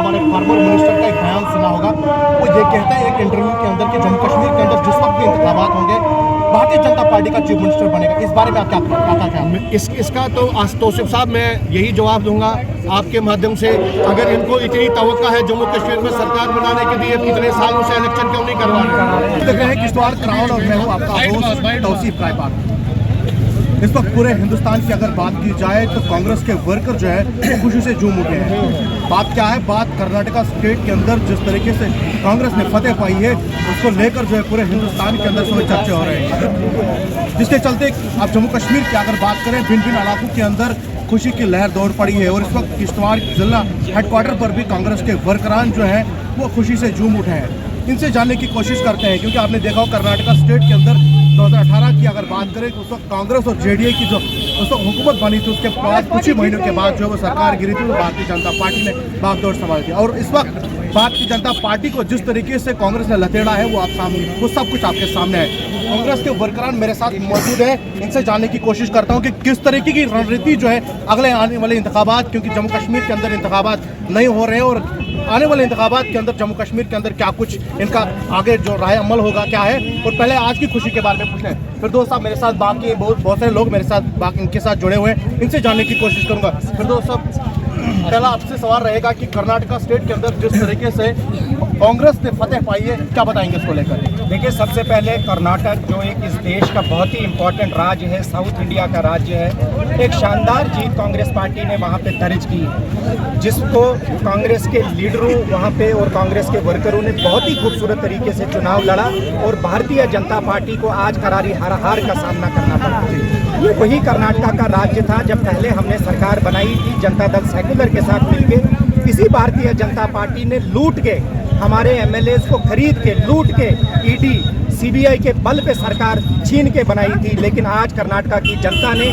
हमारे farmer minister का एक बयान सुना होगा। वो ये कहता है एक इंटरव्यू के अंदर कि जम्मू कश्मीर के अंदर जिस वक्त भी इंतखाबात होंगे भारतीय जनता पार्टी का चीफ मिनिस्टर बनेगा। इस बारे में आप क्या ख्याल है? इसका तो तौसीफ साहब मैं यही जवाब दूंगा आपके माध्यम से। अगर इनको इतनी तवक्का है जम्मू कश्मीर में सरकार बनाने के लिए, इतने सालों से इलेक्शन क्यों नहीं करवा रहे? देख रहे हैं किश्तवाड़ क्राउन और मैं हूँ आपका होस्ट तौसीफ रायपाल। इस वक्त पूरे हिंदुस्तान की अगर बात की जाए तो कांग्रेस के वर्कर जो है वो खुशी से झूम उठे हैं। बात क्या है? बात कर्नाटका स्टेट के अंदर जिस तरीके से कांग्रेस ने फतेह पाई है उसको लेकर जो है पूरे हिंदुस्तान के अंदर समय चर्चे हो रहे हैं, जिसके चलते आप जम्मू कश्मीर की अगर बात करें भिन्न भिन्न इलाकों के अंदर खुशी की लहर दौड़ पड़ी है। और इस वक्त किश्तवाड़ जिला हेडक्वार्टर पर भी कांग्रेस के वर्करान जो हैं वो खुशी से झूम उठे हैं। इनसे जानने की कोशिश करते हैं, क्योंकि आपने देखा हो कर्नाटका स्टेट के अंदर 2018 की अगर बात करें तो उस वक्त कांग्रेस और जेडीए की जो उस वक्त हुकूमत बनी थी उसके बाद कुछ ही महीनों के बाद जो है वो सरकार गिरी थी, भारतीय जनता पार्टी ने बागडोर संभाल दिया। और इस वक्त भारतीय जनता पार्टी को जिस तरीके से कांग्रेस ने लतेड़ा है वो आप सामने, वो सब कुछ आपके सामने है। कांग्रेस के वर्करान मेरे साथ मौजूद है, इनसे जानने की कोशिश करता हूँ कि किस तरीके की रणनीति जो है अगले आने वाले इंतखाबात, क्योंकि जम्मू कश्मीर के अंदर इंतखाबात नहीं हो रहे हैं, और आने वाले इंतखाबात के अंदर जम्मू कश्मीर के अंदर क्या कुछ इनका आगे जो राय अमल होगा क्या है। और पहले आज की खुशी के बारे में पूछते हैं, फिर दोस्त साहब मेरे साथ बाकी बहुत सारे लोग मेरे साथ बाकी इनके साथ जुड़े हुए हैं, इनसे जानने की कोशिश करूंगा। फिर दोस्त साहब पहला आपसे सवाल रहेगा कि कर्नाटका स्टेट के अंदर जिस तरीके से कांग्रेस ने फतेह पाई है क्या बताएंगे इसको लेकर? देखिए, सबसे पहले कर्नाटक जो एक इस देश का बहुत ही इम्पोर्टेंट राज्य है, साउथ इंडिया का राज्य है, एक शानदार जीत कांग्रेस पार्टी ने वहाँ पे दर्ज की है, जिसको कांग्रेस के लीडरों वहाँ पे और कांग्रेस के वर्करों ने बहुत ही खूबसूरत तरीके से चुनाव लड़ा और भारतीय जनता पार्टी को आज करारी हार का सामना करना पड़ा। ये वही कर्नाटका का राज्य था जब पहले हमने सरकार बनाई थी जनता दल सेक्युलर के साथ मिलकर। इसी भारतीय जनता पार्टी ने लूट के हमारे एमएलएस को खरीद के लूट के ईडी सीबीआई के बल पे सरकार छीन के बनाई थी। लेकिन आज कर्नाटका की जनता ने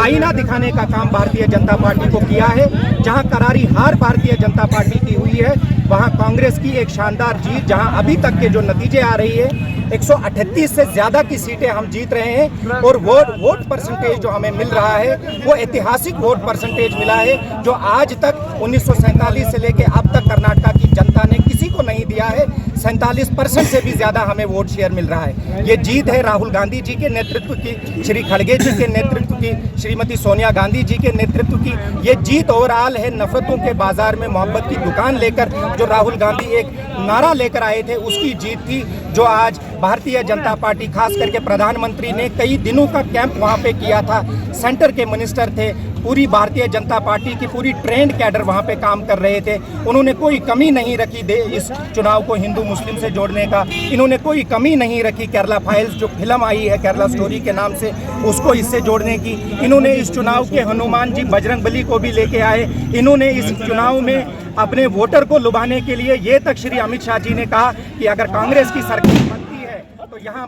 आईना दिखाने का काम भारतीय जनता पार्टी को किया है। जहां करारी हार भारतीय जनता पार्टी की हुई है वहां कांग्रेस की एक शानदार जीत, जहां अभी तक के जो नतीजे आ रही है 138 से ज़्यादा की सीटें हम जीत रहे हैं और वोट परसेंटेज जो हमें मिल रहा है वो ऐतिहासिक वोट परसेंटेज मिला है, जो आज तक 1947 से लेके अब तक कर्नाटका की जनता ने किसी को नहीं दिया है। 47% से भी ज़्यादा हमें वोट शेयर मिल रहा है। ये जीत है राहुल गांधी जी के नेतृत्व की, श्री खड़गे जी के नेतृत्व की, श्रीमती सोनिया गांधी जी के नेतृत्व की। ये जीत ओवरऑल है नफरतों के बाजार में मोहब्बत की दुकान लेकर जो राहुल गांधी एक नारा लेकर आए थे उसकी जीत थी, जो आज भारतीय जनता पार्टी खास करके प्रधानमंत्री ने कई दिनों का कैंप वहाँ पे किया था। सेंटर के मिनिस्टर थे, पूरी भारतीय जनता पार्टी की पूरी ट्रेंड कैडर वहाँ पे काम कर रहे थे। उन्होंने कोई कमी नहीं रखी इस चुनाव को हिंदू मुस्लिम से जोड़ने का। इन्होंने कोई कमी नहीं रखी केरला फाइल्स जो फिल्म आई है केरला स्टोरी के नाम से उसको इससे जोड़ने की। इन्होंने इस चुनाव के हनुमान जी बजरंगबली को भी लेके आए। इन्होंने इस चुनाव में अपने वोटर को लुभाने के लिए ये तक श्री अमित शाह जी ने कहा कि अगर कांग्रेस की सरकार बनती है तो यहाँ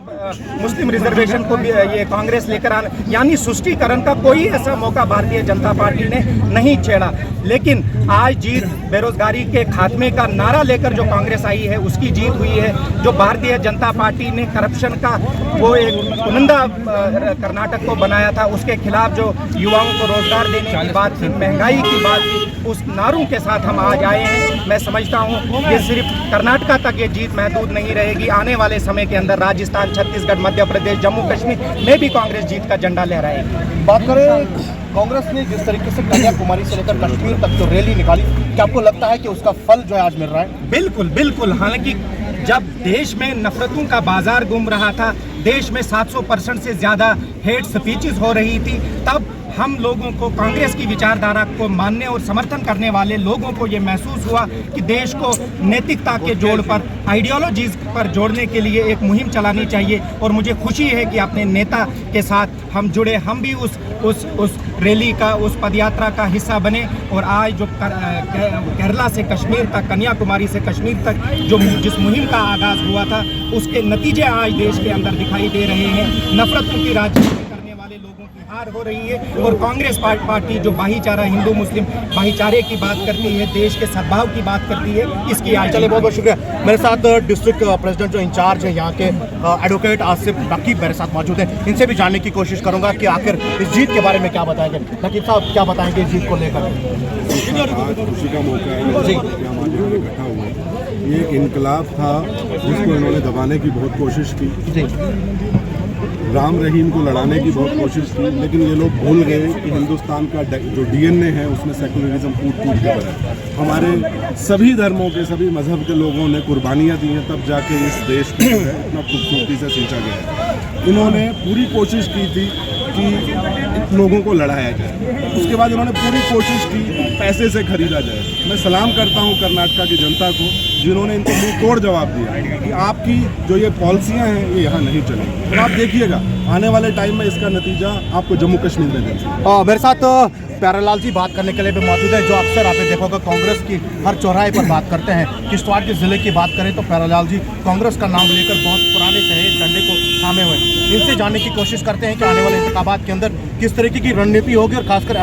मुस्लिम रिजर्वेशन को भी ये कांग्रेस लेकर आना, यानी सुष्टीकरण का कोई ऐसा मौका भारतीय जनता पार्टी ने नहीं छेड़ा। लेकिन आज जीत बेरोजगारी के खात्मे का नारा लेकर जो कांग्रेस आई है उसकी जीत हुई है। जो भारतीय जनता पार्टी ने करप्शन का वो एक कुनंदा कर्नाटक को बनाया था, उसके खिलाफ जो युवाओं को रोजगार देने की बात थी, महंगाई की बात थी, उस नारों के साथ हम आज आए हैं। मैं समझता हूँ ये सिर्फ कर्नाटका तक ये जीत महदूद नहीं रहेगी। आने वाले समय के अंदर राजस्थान, छत्तीसगढ़, मध्य प्रदेश, जम्मू कश्मीर में भी कांग्रेस जीत का झंडा लहराएगी। बात करें कांग्रेस ने जिस तरीके से कन्याकुमारी से लेकर कश्मीर तक जो रैली निकाली, क्या आपको लगता है कि उसका फल जो है आज मिल रहा है? बिल्कुल बिल्कुल। हालांकि जब देश में नफरतों का बाजार घूम रहा था, देश में 700% से ज़्यादा हेट स्पीचेस हो रही थी, तब हम लोगों को कांग्रेस की विचारधारा को मानने और समर्थन करने वाले लोगों को ये महसूस हुआ कि देश को नैतिकता के जोड़ पर, आइडियोलॉजीज पर जोड़ने के लिए एक मुहिम चलानी चाहिए। और मुझे खुशी है कि अपने नेता के साथ हम जुड़े, हम भी उस रैली का, उस पदयात्रा का हिस्सा बने। और आज जो केरला से कश्मीर तक, कन्याकुमारी से कश्मीर तक जो जिस मुहिम का आगाज़ हुआ था उसके नतीजे आज देश के अंदर दिखाई दे रहे हैं। नफरतों की राजनीति करने वाले लोगों की हार पार हो रही है और कांग्रेस पार्टी जो भाईचारा हिंदू मुस्लिम भाईचारे की बात करती है, देश के सद्भाव की बात करती है, इसकी आज चलिए बहुत बहुत शुक्रिया। मेरे साथ डिस्ट्रिक्ट प्रेसिडेंट जो इंचार्ज है यहाँ के एडवोकेट आसिफ नकीब मेरे साथ मौजूद हैं। इनसे भी जानने की कोशिश करूंगा कि आखिर इस जीत के बारे में क्या बताएंगे। नकीब साहब क्या बताएंगे इस जीत को लेकर? आज खुशी का मौका है कि हम आज यहाँ इकट्ठा हुए। ये एक इनकलाब था जिसको इन्होंने दबाने की बहुत कोशिश की, राम रहीम को लड़ाने की बहुत कोशिश की, लेकिन ये लोग भूल गए कि हिंदुस्तान का जो डीएनए है उसमें सेकुलरिज्म कूट कूट के भरा है। हमारे सभी धर्मों के सभी मजहब के लोगों ने कुर्बानियाँ दी हैं, तब जाके इस देश को जो है इतना खूबसूरती से सींचा गया है। इन्होंने पूरी कोशिश की थी कि लोगों को लड़ाया जाए, उसके बाद इन्होंने पूरी कोशिश की पैसे से खरीदा जाए। मैं सलाम करता हूँ कर्नाटका की जनता को जिन्होंने इनको मुंह तोड़ जवाब दिया कि आपकी जो ये पॉलिसियाँ हैं ये यहाँ नहीं चलेंगी। और आप देखिएगा आने वाले टाइम में इसका नतीजा आपको जम्मू कश्मीर में देंगे। मेरे साथ प्यारेलाल जी बात करने के लिए भी मौजूद है, जो अक्सर आपने देखा होगा कांग्रेस की हर चौराहे पर बात करते हैं। किश्तवाड़ के ज़िले की बात करें तो प्यारेलाल जी कांग्रेस का नाम लेकर बहुत पुराने से इस झंडे को थामे हुए। इनसे जानने की कोशिश करते हैं कि आने वाले इंतखाबात के अंदर किस तरीके की रणनीति होगी और खासकर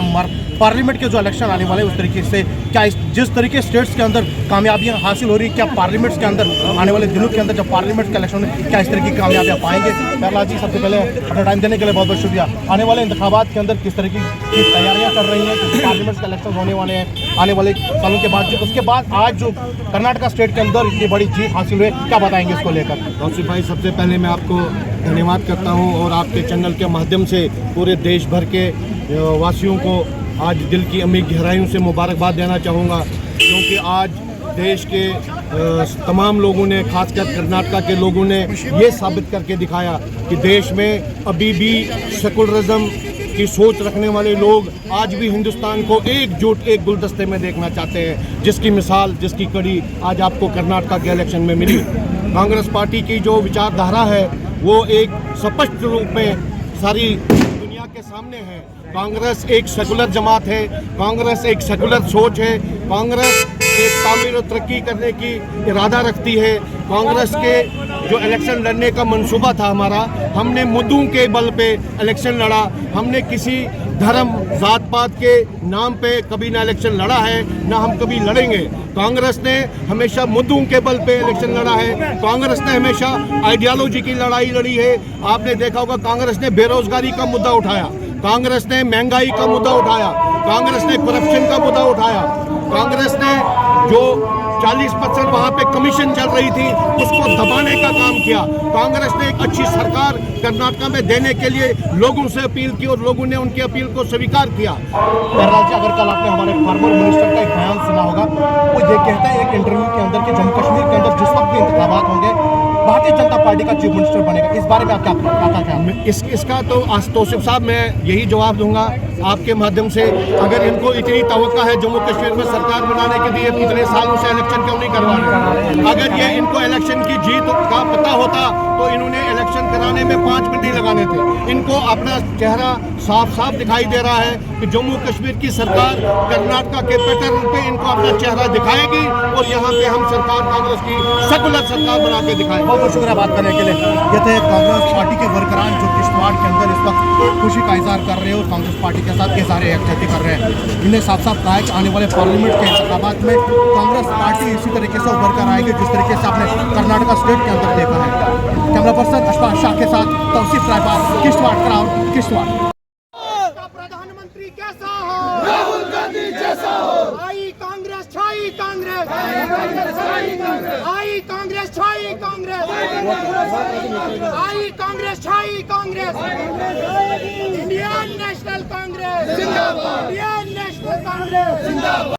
पार्लियामेंट के जो इलेक्शन आने वाले उस तरीके से क्या जिस तरीके स्टेट्स के अंदर कामयाबियाँ हासिल हो रही है, क्या पार्लियामेंट्स के अंदर आने वाले दिनों के अंदर जब पार्लियामेंट के इलेक्शन में क्या इस तरह की कामयाबियाँ पाएंगे? प्यारेलाल जी सबसे पहले अपना टाइम देने के लिए बहुत बहुत शुक्रिया। आने वाले इंतखाबात के अंदर किस तरीके की तैयारियाँ कर रही हैं, क्योंकि पार्लियामेंट के इलेक्शन होने वाले हैं आने वाले सालों के बाद, उसके बाद आज जो कर्नाटका स्टेट के अंदर इतनी बड़ी जीत हासिल हुई, क्या बताएंगे इसको लेकर? कौशिक भाई, सबसे पहले मैं आपको धन्यवाद करता हूं और आपके चैनल के माध्यम से पूरे देश भर के वासियों को आज दिल की अमीर गहराइयों से मुबारकबाद देना चाहूँगा, क्योंकि आज देश के तमाम लोगों ने, खासकर कर्नाटका के लोगों ने ये साबित करके दिखाया कि देश में अभी भी सेकुलरिज्म की सोच रखने वाले लोग आज भी हिंदुस्तान को एकजुट एक गुलदस्ते में देखना चाहते हैं, जिसकी मिसाल, जिसकी कड़ी आज आपको कर्नाटका के इलेक्शन में मिली। कांग्रेस पार्टी की जो विचारधारा है वो एक स्पष्ट रूप में सारी दुनिया के सामने है। कांग्रेस एक सेकुलर जमात है, कांग्रेस एक सेकुलर सोच है, कांग्रेस एक तामीर और तरक्की करने की इरादा रखती है। कांग्रेस के जो इलेक्शन लड़ने का मंसूबा था हमारा, हमने मुद्दों के बल पे इलेक्शन लड़ा, हमने किसी धर्म जात पात के नाम पे कभी ना इलेक्शन लड़ा है, ना हम कभी लड़ेंगे। कांग्रेस ने हमेशा मुद्दों के बल पे इलेक्शन लड़ा है, कांग्रेस ने हमेशा आइडियोलॉजी की लड़ाई लड़ी है। आपने देखा होगा कांग्रेस ने बेरोजगारी का मुद्दा उठाया, कांग्रेस ने महंगाई का मुद्दा उठाया, कांग्रेस ने करप्शन का मुद्दा उठाया, कांग्रेस ने जो 40% वहाँ पे कमीशन चल रही थी उसको दबाने का काम किया। कांग्रेस ने एक अच्छी सरकार कर्नाटका में देने के लिए लोगों से अपील की और लोगों ने उनकी अपील को स्वीकार किया। प्यारेलाल जी, अगर कल आपने हमारे फार्मर मिनिस्टर का एक बयान सुना होगा, वो ये कहते हैं एक इंटरव्यू के अंदर कि जम्मू कश्मीर के अंदर जिस वक्त भी इंतखाबात होंगे भारतीय जनता पार्टी का चीफ मिनिस्टर बनेगा। इस बारे में आप क्या ख्याल? इसका तो तौसीफ साहब मैं यही जवाब दूंगा आपके माध्यम से। अगर इनको इतनी तवक्का है जम्मू कश्मीर में सरकार बनाने के लिए, इतने सालों से इलेक्शन क्यों नहीं करवा रहे? अगर ये इनको इलेक्शन की जीत का पता होता तो इन्होंने इलेक्शन कराने में 5 मिनट नहीं लगाने थे। इनको अपना चेहरा साफ साफ दिखाई दे रहा है कि जम्मू कश्मीर की सरकार कर्नाटका के पैटर्न पे इनको अपना चेहरा दिखाएगी और यहाँ पे हम सरकार कांग्रेस की सेकुलर सरकार बना के दिखाएंगे। बहुत बहुत शुक्रिया बात करने के लिए। ये थे कांग्रेस पार्टी के वर्करान जो किश्तवाड़ के अंदर इस वक्त खुशी का इजहार कर रहे हैं और कांग्रेस पार्टी के साथ इजहार यकजहती कर रहे हैं। इन्हें साफ साफ कहा है कि आने वाले पार्लियामेंट के इंतखाबात में कांग्रेस पार्टी इसी तरीके से उभर कर आएगी जिस तरीके से आपने कर्नाटका स्टेट के अंदर देखा है। कैमरा पर्सन अशफाक शाह के साथ तौसीफ रायपाल, किश्तवाड़ क्राउड, किश्तवाड़। प्रधानमंत्री कैसा हो? राहुल गांधी जैसा हो। आई कांग्रेस, छाई कांग्रेस, आई कांग्रेस, छाई कांग्रेस, आई कांग्रेस, छाई कांग्रेस, इंडियन नेशनल कांग्रेस जिंदाबाद, इंडियन नेशनल कांग्रेस जिंदाबाद,